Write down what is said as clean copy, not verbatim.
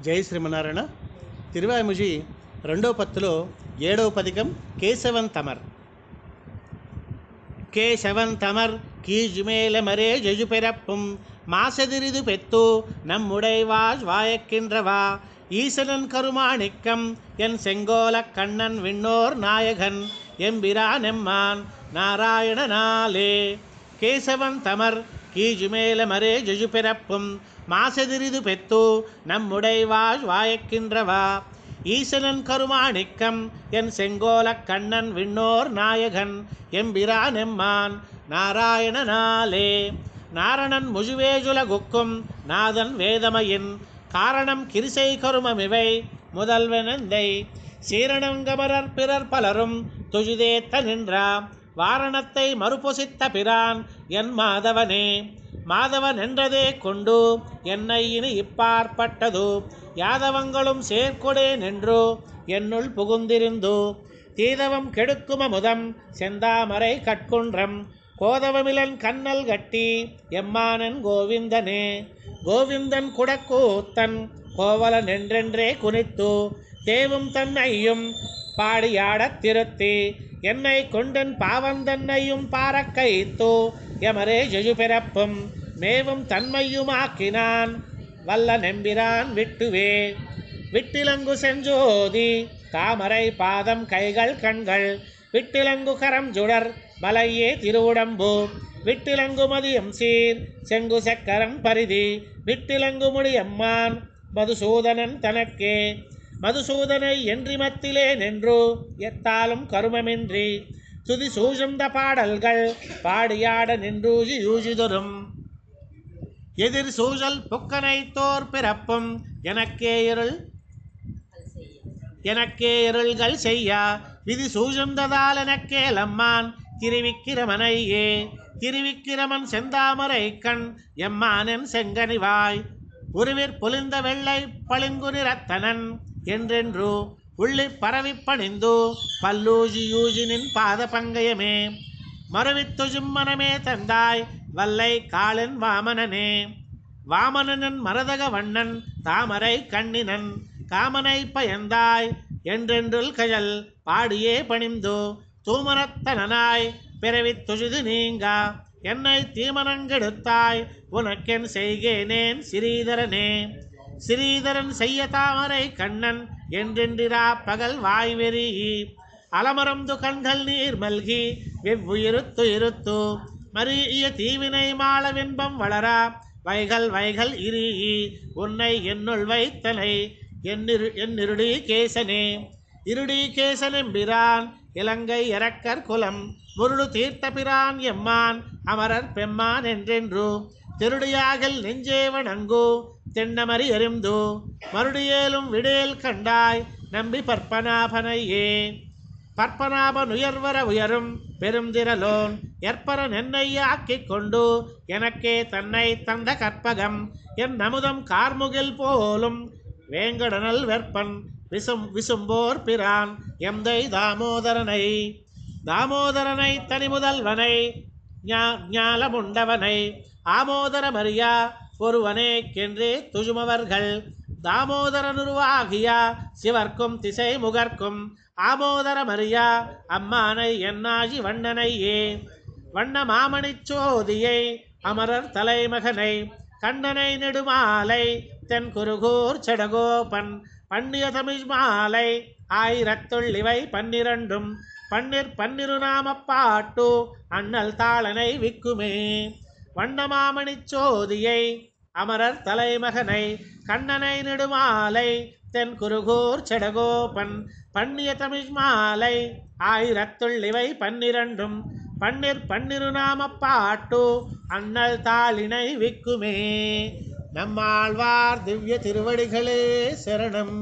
జై శ్రీమన్నారాయణ. తిరువాయిముజి రెండవ పత్తులో 7వ పదికం కేశవన్ తమర్. கேசவன் தமர் கீஜுமேல மரே ஜெஜுபெறப்பும் மாசெதிரிது பெத்து நம்முடைவாஜ் வாயக்கின்றவா ஈசனன் கருமாணிக்கம் என் செங்கோலக் கண்ணன் விண்ணோர் நாயகன் எம்பிரான் எம்மான் நாராயணனாலே. கேசவன் தமர் கீஜுமேல மரே ஜெஜுபெறப்பும் மாசெதிரிது பெத்து நம்முடைவாஜ் வாயக்கின்றவா ஈசனன் கருமாணிக்கம் என் செங்கோலக் கண்ணன் விண்ணோர் நாயகன் எம்பிரான் எம்மான் நாராயணனாலே. நாரணன் முஜுவேஜுலகுக்கும் நாதன் வேதமையின் காரணம் கிரிசை கருமமிவை முதல்வனந்தை சீரணங்கமரர் பிறர் பலரும் துஜிதேத்த நின்றா வாரணத்தை மறுபொசித்த பிரான் என் மாதவனே. மாதவன் என்றதே கொண்டு என்னை இனி இப்பாற்பட்டது யாதவங்களும் சேர்க்கொடே நின்று என்னுள் புகுந்திருந்து தீதவம் கெடுக்கும முதம் செந்தாமரை கட்குன்றம் கோதவமிலன் கண்ணல் கட்டி எம்மானன் கோவிந்தனே. கோவிந்தன் குடக்கூத்தன் கோவலன் என்றென்றே குனித்து தேவும் தன்னையும் பாடியாடத் திருத்தி என்னை கொண்டன் பாவந்தன்னையும் பாரக்கைத்து எமரே ஜெஜுபெறப்பும் மேவும் தன்மையுமாக்கினான் வல்ல நெம்பிரான் விட்டுவே. விட்டிலங்கு செஞ்சோதி தாமரை பாதம் கைகள் கண்கள் விட்டிலங்கு கரம் ஜுடர் மலையே திருவுடம்பு விட்டிலங்கு மதியம் சீர் செங்கு சக்கரம் பரிதி விட்டிலங்கு முடியம்மான் மதுசூதனன் தனக்கே. மதுசூதனை என்றிமத்திலே நின்று எத்தாலும் கருமமின்றி துதி சூழ்ந்த பாடல்கள் பாடியாட நின்றூஜி யூஜிதொரும் எதிர் சூழல் புக்கனை தோர் பிறப்பும் எனக்கே இருள்கள் செய்யா விதி சூழ்ந்ததால் எனக்கே லம்மான் திருவிக்கிரமனையே. திருவிக்கிரமன் செந்தாமரை கண் எம்மானன் செங்கனிவாய் உருவிற் பொலிந்த வெள்ளை பளிங்கு நிறத்தனன் என்றென்று உள்ளி பரவி பணிந்து பல்லூஜி யூஜினின் பாத பங்கயமே மறுவித்துஜும் மனமே தந்தாய் வல்லை காலன் வாமனனே. வாமனன் மரதக வண்ணன் தாமரை கண்ணினன் காமனை பயந்தாய் என்றென்றுள் கயல் பாடியே பணிந்து தூமரத்தனாய் பிறவித்துஜுது நீங்கா என்னை தீமனங்கெடுத்தாய் உனக்கென் செய்கேனேன் சிறீதரனே. சிறீதரன் செய்ய தாமரை கண்ணன் என்றென்றிரா பகல் வாய்வெறி அலமரந்து கண்கள் நீர் மல்கி வெவ்வுயிருத்து இருத்து மறிய தீவினை மாளவென்பம் வளரா வைகள் இரி உன்னை என்னுள் வைத்தனை என்னிருடி கேசனே. இருடி கேசனெம்பிரான் இலங்கை இரக்கர் குலம் முருடு தீர்த்த பிரான் எம்மான் அமரர் பெம்மான் என்றென்று திருடியாகல் நெஞ்சே வணங்கு தென்னமறி எறிந்து மறுடியேலும் விடேல் கண்டாய் நம்பி பற்பனாபனையே. பற்பனாபன் உயர்வர உயரும் பெருந்திரலோன் எற்பரன் என்னை ஆக்கிக் கொண்டு எனக்கே தன்னை தந்த கற்பகம் என் அமுதம் கார்முகில் போலும் வேங்கடனல் வெற்பன் விசும்போர் பிரான் எம்தை தாமோதரனை தனிமுதல்வனை ஞாலமுண்டவனை ஆமோதரமறியா ஒருவனேக்கென்றே துஜுமவர்கள் தாமோதரனுருவாகியா சிவர்க்கும் திசை முகர்க்கும் ஆமோதரமறியா அம்மானை என்னாகி வண்ணனையே. வண்ண மாமணிச் சோதியை அமரர் தலைமகனை கண்ணனை நெடுமாலை தென் குருகூர் செடகோபன் பண்ணிய தமிழ் மாலை ஆயிரத்துள்ளிவை 12 பன்னிரு நாமப்பாட்டு அண்ணல் தாளனை விக்குமே. வண்ணமாமணிச் சோதியை அமரர் தலைமகனை கண்ணனை நெடுமாலை தென் குருகூர் செடகோபன் பண்ணிய தமிழ் மாலை ஆயிரத்துள்ளிவை 12 பன்னிரு நாமப்பாட்டு அண்ணல் தாளினை விக்குமே. நம்மாழ்வார் திவ்ய திருவடிகளே சரணம்.